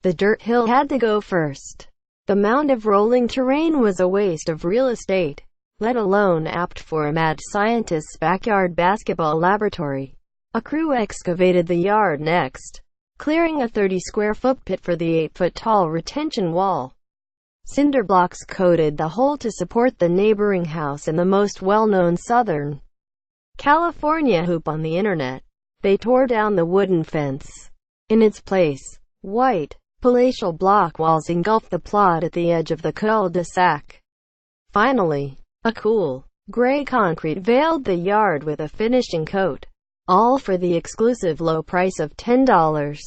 The dirt hill had to go first. The mound of rolling terrain was a waste of real estate, let alone apt for a mad scientist's backyard basketball laboratory. A crew excavated the yard next, clearing a 30-square-foot pit for the 8-foot-tall retention wall. Cinder blocks coated the hole to support the neighboring house and the most well-known Southern California hoop on the internet. They tore down the wooden fence. In its place, white, palatial block walls engulfed the plot at the edge of the cul-de-sac. Finally, a cool, gray concrete veiled the yard with a finishing coat, all for the exclusive low price of $10.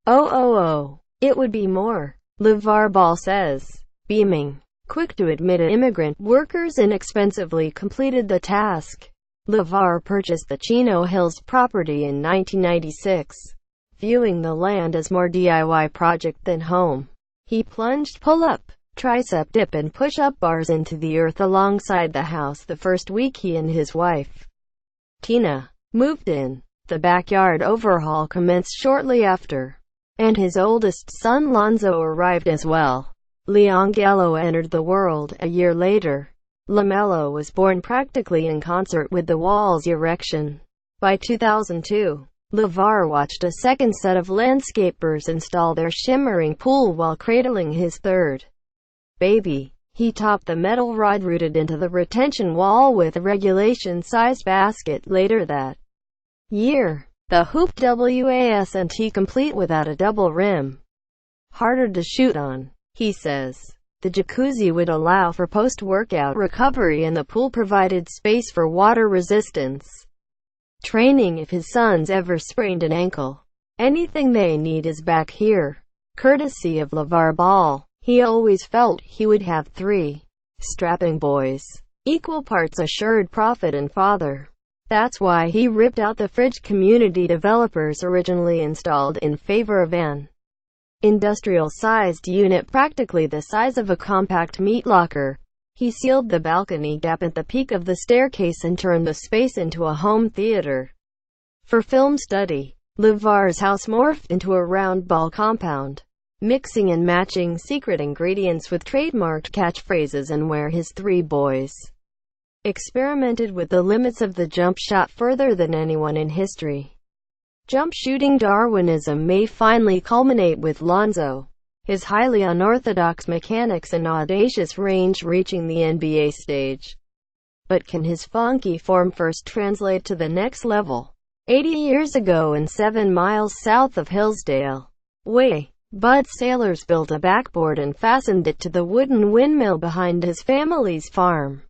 Oh, it would be more, LeVar Ball says, beaming. Quick to admit it, immigrant workers inexpensively completed the task. LeVar purchased the Chino Hills property in 1996. Viewing the land as more DIY project than home, he plunged pull-up, tricep dip and push-up bars into the earth alongside the house the first week he and his wife, Tina, moved in. The backyard overhaul commenced shortly after, and his oldest son Lonzo arrived as well. Leon Gallo entered the world a year later. LaMelo was born practically in concert with the wall's erection. By 2002, LeVar watched a second set of landscapers install their shimmering pool while cradling his third baby. He topped the metal rod rooted into the retention wall with a regulation-sized basket later that year. The hoop wasn't complete without a double rim. Harder to shoot on, he says. The jacuzzi would allow for post-workout recovery and the pool provided space for water resistance training if his sons ever sprained an ankle. Anything they need is back here. Courtesy of LeVar Ball, he always felt he would have three strapping boys, equal parts assured prophet and father. That's why he ripped out the fridge community developers originally installed in favor of an industrial-sized unit practically the size of a compact meat locker. He sealed the balcony gap at the peak of the staircase and turned the space into a home theater for film study. LeVar's house morphed into a round ball compound, mixing and matching secret ingredients with trademarked catchphrases, and where his three boys experimented with the limits of the jump shot further than anyone in history. Jump shooting Darwinism may finally culminate with Lonzo, his highly unorthodox mechanics and audacious range reaching the NBA stage. But can his funky form first translate to the next level? 80 years ago and 7 miles south of Hillsdale, Bud Sailors built a backboard and fastened it to the wooden windmill behind his family's farm.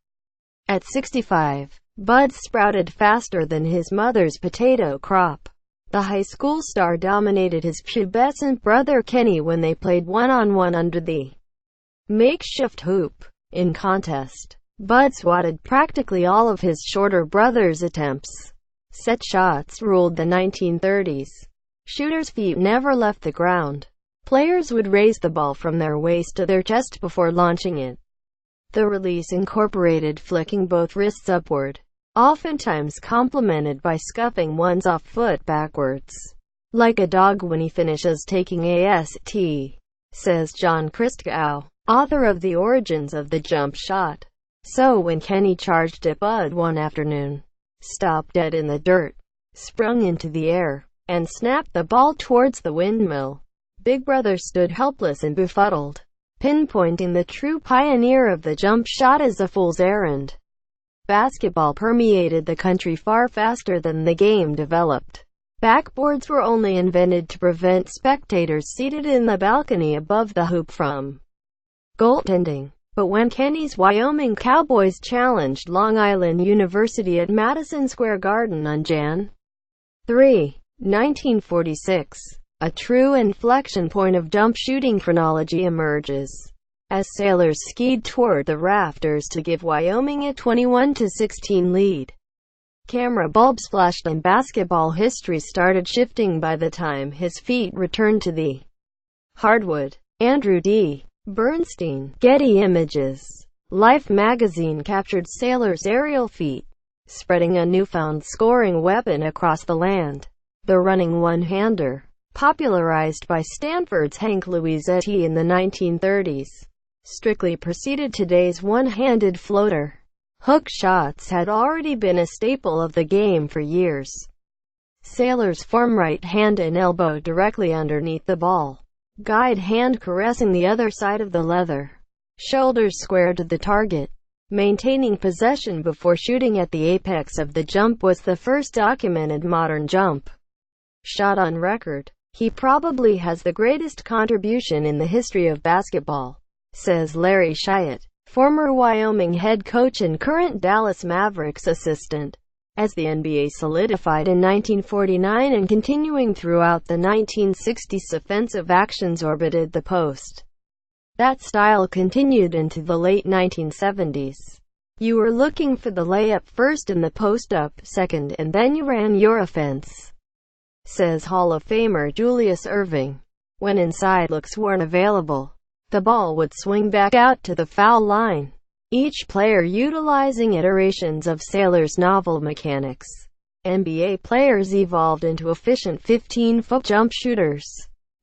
At 65, Bud sprouted faster than his mother's potato crop. The high school star dominated his pubescent brother Kenny when they played one-on-one under the makeshift hoop. In contest, Bud swatted practically all of his shorter brother's attempts. Set shots ruled the 1930s. Shooters' feet never left the ground. Players would raise the ball from their waist to their chest before launching it. The release incorporated flicking both wrists upward, oftentimes complemented by scuffing one's off foot backwards, like a dog when he finishes taking a SAT, says John Christgau, author of The Origins of the Jump Shot. So when Kenny charged at Bud one afternoon, stopped dead in the dirt, sprung into the air, and snapped the ball towards the windmill, Big Brother stood helpless and befuddled, pinpointing the true pioneer of the jump shot as a fool's errand. Basketball permeated the country far faster than the game developed. Backboards were only invented to prevent spectators seated in the balcony above the hoop from goaltending. But when Kenny's Wyoming Cowboys challenged Long Island University at Madison Square Garden on Jan. 3, 1946, a true inflection point of jump shooting chronology emerges, as Sailors skied toward the rafters to give Wyoming a 21-16 lead. Camera bulbs flashed and basketball history started shifting by the time his feet returned to the hardwood. Andrew D. Bernstein, Getty Images. Life magazine captured Sailor's aerial feat. spreading a newfound scoring weapon across the land. The running one-hander, popularized by Stanford's Hank Luisetti in the 1930s, strictly preceded today's one-handed floater. Hook shots had already been a staple of the game for years. Sailors form right hand and elbow directly underneath the ball, guide hand caressing the other side of the leather, shoulders square to the target. Maintaining possession before shooting at the apex of the jump was the first documented modern jump shot on record. He probably has the greatest contribution in the history of basketball, says Larry Shiott, former Wyoming head coach and current Dallas Mavericks assistant. As the NBA solidified in 1949 and continuing throughout the 1960s, offensive actions orbited the post. That style continued into the late 1970s. You were looking for the layup first and the post up second, and then you ran your offense, says Hall of Famer Julius Erving. When inside looks weren't available, the ball would swing back out to the foul line, each player utilizing iterations of Sailor's novel mechanics. NBA players evolved into efficient 15-foot jump shooters.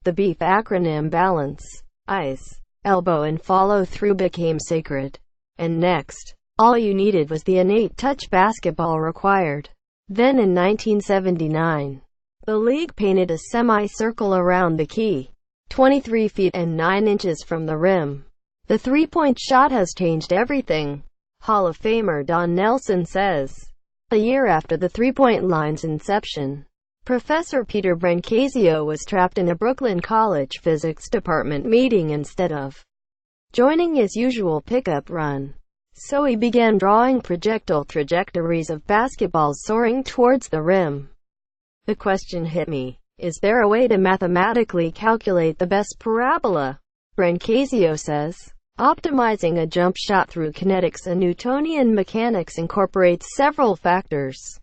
The BEEF acronym, balance, eyes, elbow and follow-through, became sacred. And next, all you needed was the innate touch basketball required. Then in 1979, the league painted a semicircle around the key, 23 feet and 9 inches from the rim. The three-point shot has changed everything, Hall of Famer Don Nelson says. A year after the three-point line's inception, Professor Peter Brancazio was trapped in a Brooklyn College physics department meeting instead of joining his usual pickup run. So he began drawing projectile trajectories of basketballs soaring towards the rim. The question hit me: is there a way to mathematically calculate the best parabola? Brancazio says, optimizing a jump shot through kinetics and Newtonian mechanics incorporates several factors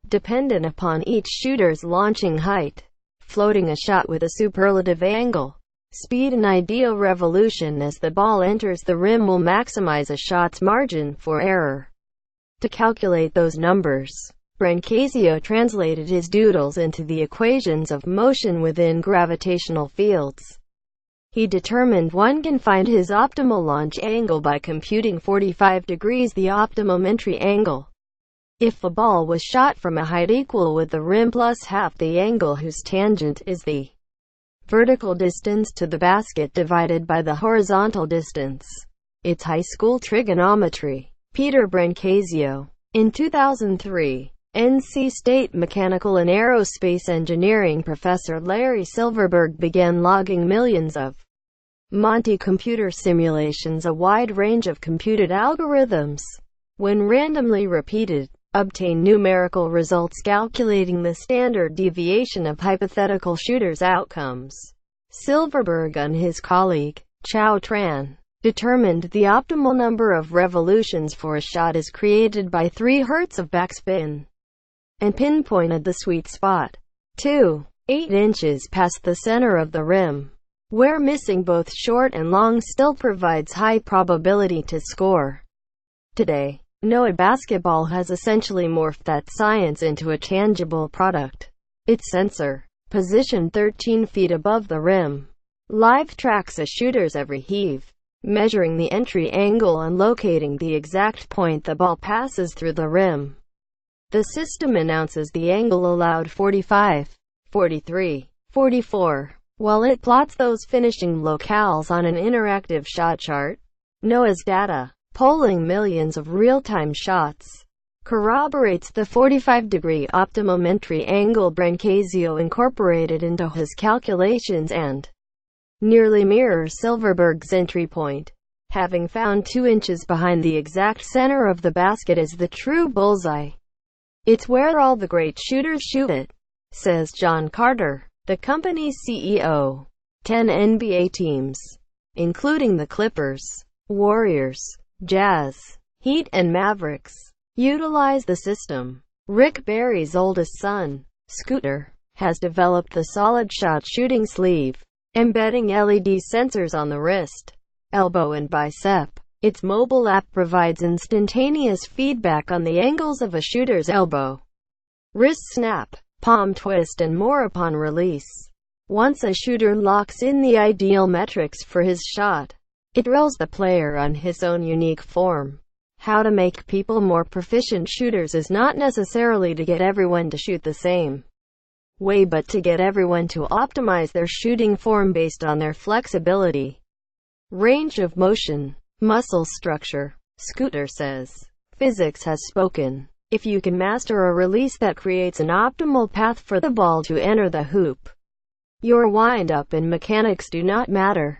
dependent upon each shooter's launching height, floating a shot with a superlative angle, speed and ideal revolution as the ball enters the rim will maximize a shot's margin for error. To calculate those numbers, Brancazio translated his doodles into the equations of motion within gravitational fields. He determined one can find his optimal launch angle by computing 45 degrees, the optimum entry angle, if the ball was shot from a height equal with the rim plus half the angle whose tangent is the vertical distance to the basket divided by the horizontal distance. It's high school trigonometry. Peter Brancazio. In 2003, NC State mechanical and aerospace engineering professor Larry Silverberg began logging millions of Monte computer simulations, a wide range of computed algorithms, when randomly repeated, obtain numerical results calculating the standard deviation of hypothetical shooters' outcomes. Silverberg and his colleague, Chao Tran, determined the optimal number of revolutions for a shot is created by 3 Hz of backspin, and pinpointed the sweet spot, 2.8 inches past the center of the rim, where missing both short and long still provides high probability to score. Today, NOAA basketball has essentially morphed that science into a tangible product. Its sensor, positioned 13 feet above the rim, live tracks a shooter's every heave, measuring the entry angle and locating the exact point the ball passes through the rim. The system announces the angle allowed, 45, 43, 44, while it plots those finishing locales on an interactive shot chart. NOAA's data, polling millions of real-time shots, corroborates the 45-degree optimum entry angle Brancazio incorporated into his calculations and nearly mirrors Silverberg's entry point. Having found 2 inches behind the exact center of the basket is the true bullseye. It's where all the great shooters shoot it, says John Carter, the company's CEO. 10 NBA teams, including the Clippers, Warriors, Jazz, Heat and Mavericks, utilize the system. Rick Barry's oldest son, Scooter, has developed the solid shot shooting sleeve, embedding LED sensors on the wrist, elbow and bicep. Its mobile app provides instantaneous feedback on the angles of a shooter's elbow, wrist snap, palm twist and more upon release. Once a shooter locks in the ideal metrics for his shot, it drills the player on his own unique form. How to make people more proficient shooters is not necessarily to get everyone to shoot the same way, but to get everyone to optimize their shooting form based on their flexibility, range of motion, muscle structure. Scooter says, "Physics has spoken. If you can master a release that creates an optimal path for the ball to enter the hoop, your wind-up and mechanics do not matter."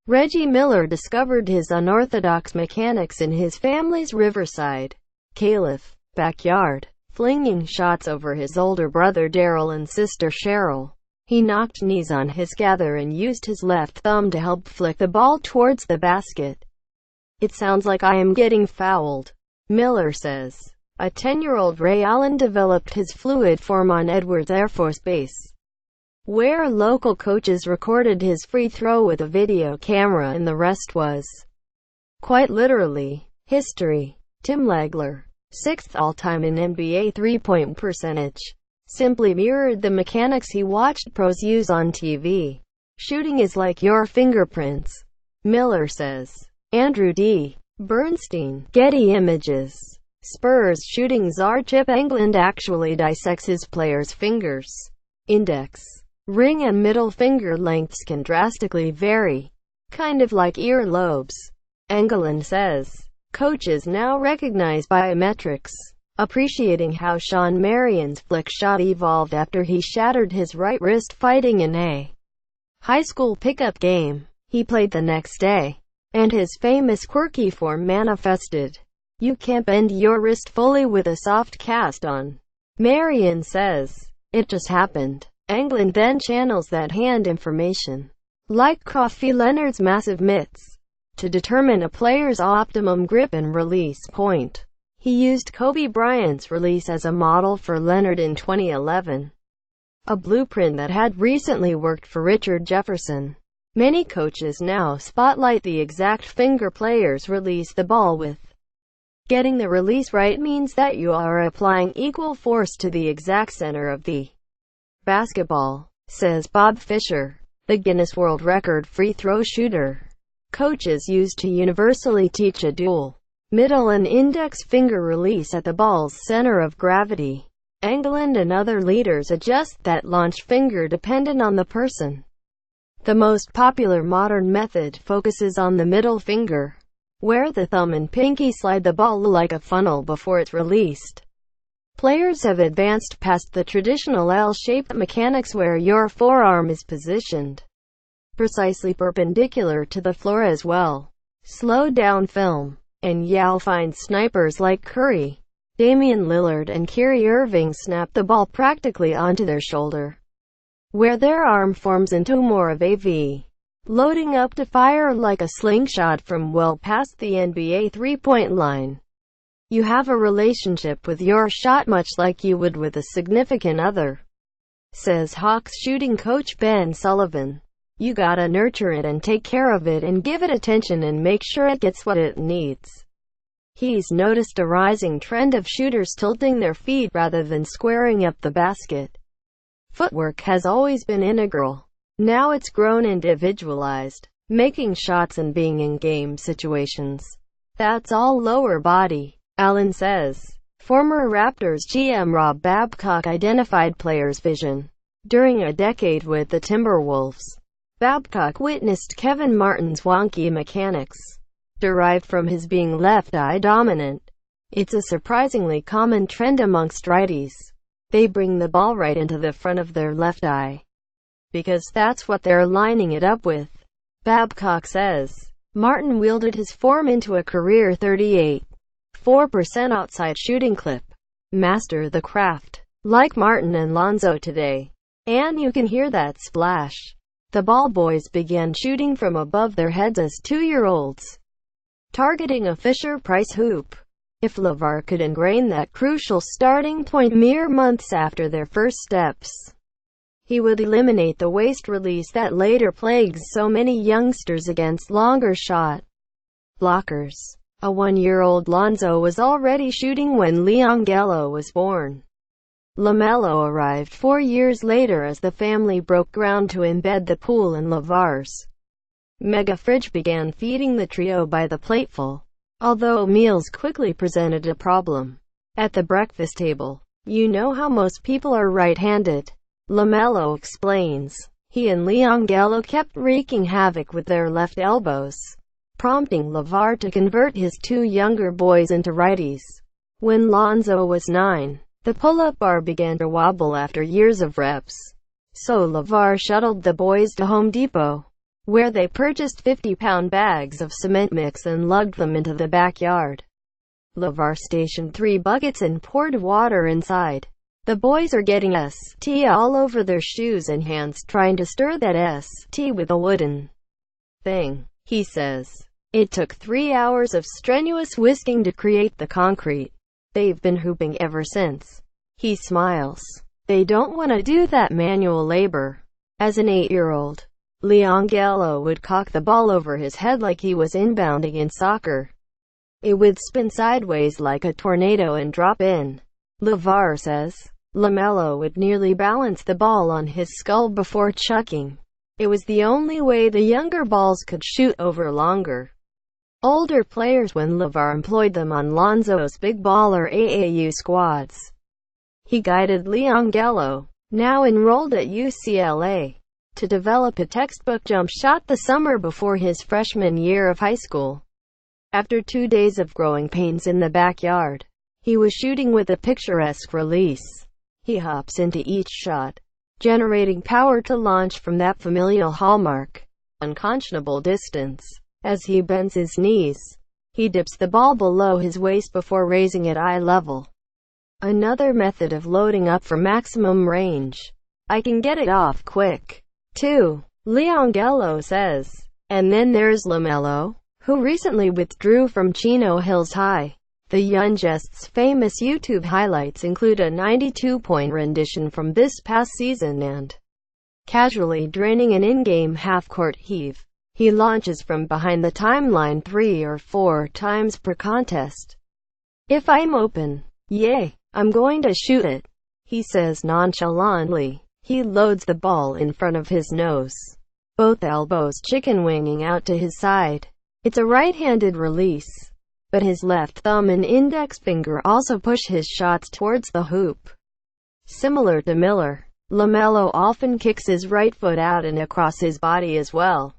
Reggie Miller discovered his unorthodox mechanics in his family's Riverside, Caliph, backyard, flinging shots over his older brother Daryl and sister Cheryl. He knocked knees on his gather and used his left thumb to help flick the ball towards the basket. "It sounds like I am getting fouled," Miller says. A 10-year-old Ray Allen developed his fluid form on Edwards Air Force Base, where local coaches recorded his free throw with a video camera, and the rest was, quite literally, history. Tim Legler, 6th all-time in NBA three-point percentage, simply mirrored the mechanics he watched pros use on TV. "Shooting is like your fingerprints," Miller says. Andrew D. Bernstein, Getty Images. Spurs shooting czar Chip Engelland actually dissects his players' fingers. Index, ring and middle finger lengths can drastically vary, kind of like ear lobes. Engelland says, "Coaches now recognize biometrics, appreciating how Sean Marion's flick shot evolved after he shattered his right wrist fighting in a high school pickup game he played the next day, and his famous quirky form manifested. You can't bend your wrist fully with a soft cast on." Marion says, "It just happened." Engelland then channels that hand information, like Kawhi Leonard's massive mitts, to determine a player's optimum grip and release point. He used Kobe Bryant's release as a model for Leonard in 2011, a blueprint that had recently worked for Richard Jefferson. Many coaches now spotlight the exact finger players release the ball with. Getting the release right means that you are applying equal force to the exact center of the basketball, says Bob Fisher, the Guinness World Record free throw shooter. Coaches used to universally teach a dual middle and index finger release at the ball's center of gravity. Engelland and other leaders adjust that launch finger dependent on the person. The most popular modern method focuses on the middle finger, where the thumb and pinky slide the ball like a funnel before it's released. Players have advanced past the traditional L-shaped mechanics where your forearm is positioned precisely perpendicular to the floor as well. Slow down film, and you'll find snipers like Curry, Damian Lillard and Kyrie Irving snap the ball practically onto their shoulder, where their arm forms into more of a V, loading up to fire like a slingshot from well past the NBA three-point line. You have a relationship with your shot much like you would with a significant other, says Hawks shooting coach Ben Sullivan. You gotta nurture it and take care of it and give it attention and make sure it gets what it needs. He's noticed a rising trend of shooters tilting their feet rather than squaring up the basket. Footwork has always been integral. Now it's grown individualized, making shots and being in game situations. That's all lower body, Allen says. Former Raptors GM Rob Babcock identified players' vision during a decade with the Timberwolves. Babcock witnessed Kevin Martin's wonky mechanics, derived from his being left-eye dominant. It's a surprisingly common trend amongst righties. They bring the ball right into the front of their left eye, because that's what they're lining it up with. Babcock says, Martin wielded his form into a career 38.4% outside shooting clip. Master the craft, like Martin and Lonzo today. And you can hear that splash. The ball boys began shooting from above their heads as 2-year-olds, targeting a Fisher-Price hoop. If LeVar could ingrain that crucial starting point mere months after their first steps, he would eliminate the waist release that later plagues so many youngsters against longer shot. blockers. A 1-year-old Lonzo was already shooting when Leongelo was born. LaMelo arrived 4 years later as the family broke ground to embed the pool in LeVar's mega fridge began feeding the trio by the plateful. Although meals quickly presented a problem at the breakfast table. You know how most people are right-handed, LaMelo explains. He and Leongelo kept wreaking havoc with their left elbows, prompting LeVar to convert his 2 younger boys into righties. When Lonzo was 9, the pull-up bar began to wobble after years of reps. So LeVar shuttled the boys to Home Depot, where they purchased 50-pound bags of cement mix and lugged them into the backyard. LeVar stationed 3 buckets and poured water inside. The boys are getting ST all over their shoes and hands trying to stir that ST with a wooden thing, he says. It took 3 hours of strenuous whisking to create the concrete. They've been hooping ever since. He smiles. They don't want to do that manual labor. As an 8-year-old, Leongelo would cock the ball over his head like he was inbounding in soccer. It would spin sideways like a tornado and drop in. LeVar says. LaMelo would nearly balance the ball on his skull before chucking. It was the only way the younger balls could shoot over longer. Older players when LeVar employed them on Lonzo's big baller AAU squads. He guided Leongelo, now enrolled at UCLA, to develop a textbook jump shot the summer before his freshman year of high school. After 2 days of growing pains in the backyard, he was shooting with a picturesque release. He hops into each shot, generating power to launch from that familial hallmark, unconscionable distance. As he bends his knees, he dips the ball below his waist before raising it eye level. Another method of loading up for maximum range. I can get it off quick, too, Leongelo says. And then there's LaMelo, who recently withdrew from Chino Hills High. The Young Jest's famous YouTube highlights include a 92-point rendition from this past season and casually draining an in-game half-court heave. He launches from behind the timeline 3 or 4 times per contest. If I'm open, yay, I'm going to shoot it, he says nonchalantly. He loads the ball in front of his nose, both elbows chicken winging out to his side. It's a right-handed release, but his left thumb and index finger also push his shots towards the hoop. Similar to Miller, LaMelo often kicks his right foot out and across his body as well.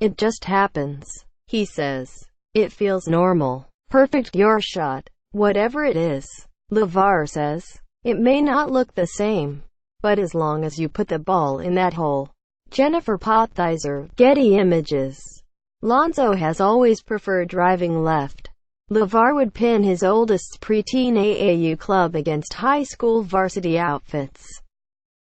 It just happens, he says. It feels normal. Perfect your shot. Whatever it is, LeVar says. It may not look the same, but as long as you put the ball in that hole. Jennifer Pothizer, Getty Images. Lonzo has always preferred driving left. LeVar would pin his oldest preteen AAU club against high school varsity outfits,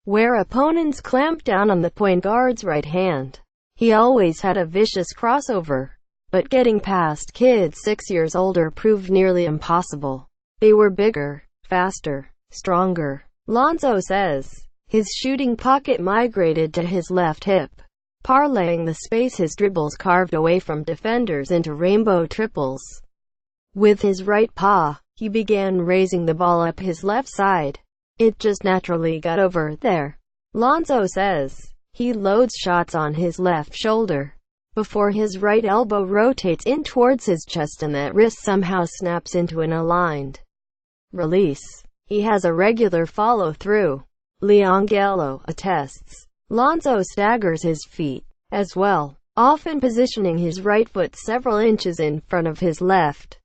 where opponents clamped down on the point guard's right hand. He always had a vicious crossover, but getting past kids 6 years older proved nearly impossible. They were bigger, faster, stronger. Lonzo says. His shooting pocket migrated to his left hip, parlaying the space his dribbles carved away from defenders into rainbow triples. With his right paw, he began raising the ball up his left side. It just naturally got over there, Lonzo says. He loads shots on his left shoulder, before his right elbow rotates in towards his chest and that wrist somehow snaps into an aligned release. He has a regular follow-through, Leongelo attests. Lonzo staggers his feet, as well, often positioning his right foot several inches in front of his left.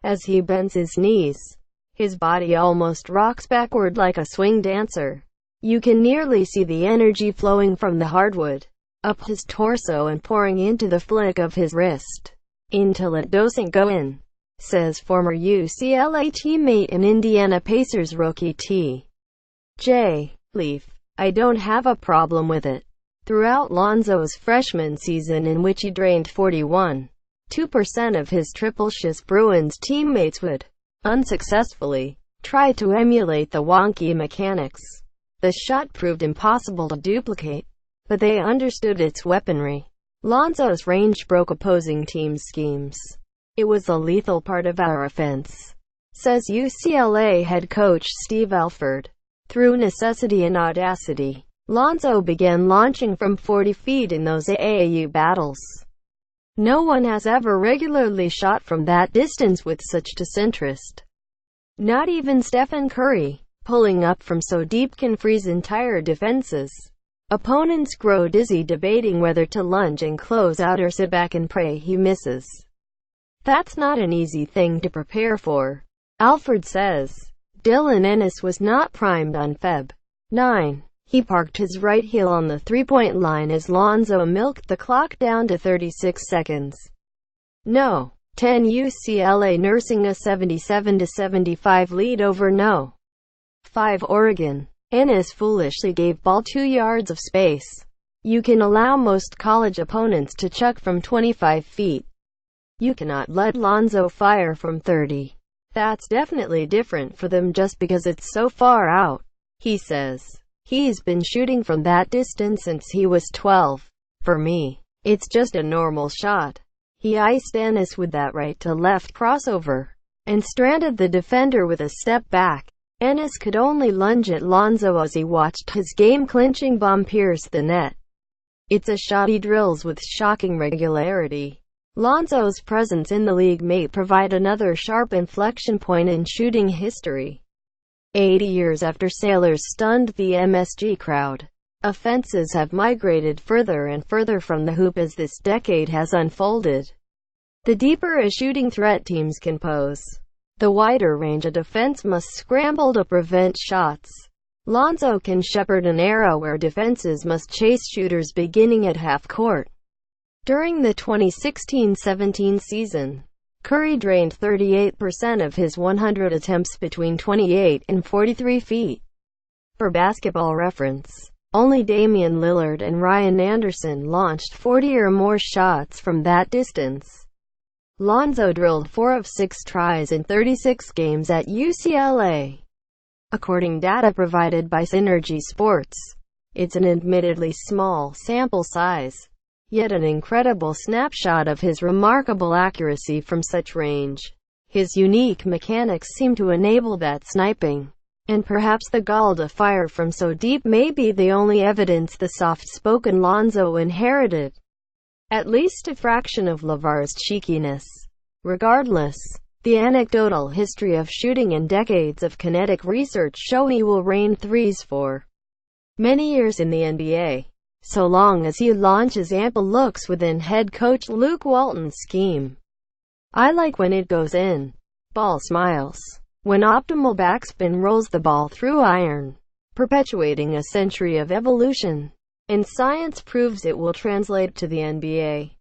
As he bends his knees, his body almost rocks backward like a swing dancer. You can nearly see the energy flowing from the hardwood, up his torso and pouring into the flick of his wrist, until it doesn't go in, says former UCLA teammate and Indiana Pacers rookie T.J. Leaf. I don't have a problem with it. Throughout Lonzo's freshman season, in which he drained 41.2% of his triple shots, Bruins teammates would, unsuccessfully, try to emulate the wonky mechanics. The shot proved impossible to duplicate, but they understood its weaponry. Lonzo's range broke opposing teams' schemes. It was a lethal part of our offense, says UCLA head coach Steve Alford. Through necessity and audacity, Lonzo began launching from 40 feet in those AAU battles. No one has ever regularly shot from that distance with such disinterest. Not even Stephen Curry. Pulling up from so deep can freeze entire defenses. Opponents grow dizzy debating whether to lunge and close out or sit back and pray he misses. That's not an easy thing to prepare for, Alford says. Dylan Ennis was not primed on Feb. 9. He parked his right heel on the three-point line as Lonzo milked the clock down to 36 seconds. No. 10 UCLA nursing a 77-75 lead over No. 5 Oregon. Ennis foolishly gave ball 2 yards of space. You can allow most college opponents to chuck from 25 feet. You cannot let Lonzo fire from 30. That's definitely different for them just because it's so far out, he says. He's been shooting from that distance since he was 12. For me, it's just a normal shot. He iced Ennis with that right-to-left crossover, and stranded the defender with a step back. Ennis could only lunge at Lonzo as he watched his game-clinching bomb pierce the net. It's a shot he drills with shocking regularity. Lonzo's presence in the league may provide another sharp inflection point in shooting history. 80 years after Sailors stunned the MSG crowd, offenses have migrated further and further from the hoop as this decade has unfolded. The deeper a shooting threat teams can pose, the wider range a defense must scramble to prevent shots. Lonzo can shepherd an era where defenses must chase shooters beginning at half court. During the 2016-17 season, Curry drained 38% of his 100 attempts between 28 and 43 feet. For Basketball Reference, only Damian Lillard and Ryan Anderson launched 40 or more shots from that distance. Lonzo drilled 4 of 6 tries in 36 games at UCLA. According data provided by Synergy Sports, it's an admittedly small sample size, yet an incredible snapshot of his remarkable accuracy from such range. His unique mechanics seem to enable that sniping, and perhaps the gall to fire from so deep may be the only evidence the soft-spoken Lonzo inherited. At least a fraction of LeVar's cheekiness. Regardless, the anecdotal history of shooting and decades of kinetic research show he will rain threes for many years in the NBA, so long as he launches ample looks within head coach Luke Walton's scheme. I like when it goes in. Ball smiles. When optimal backspin rolls the ball through iron, perpetuating a century of evolution. And science proves it will translate to the NBA.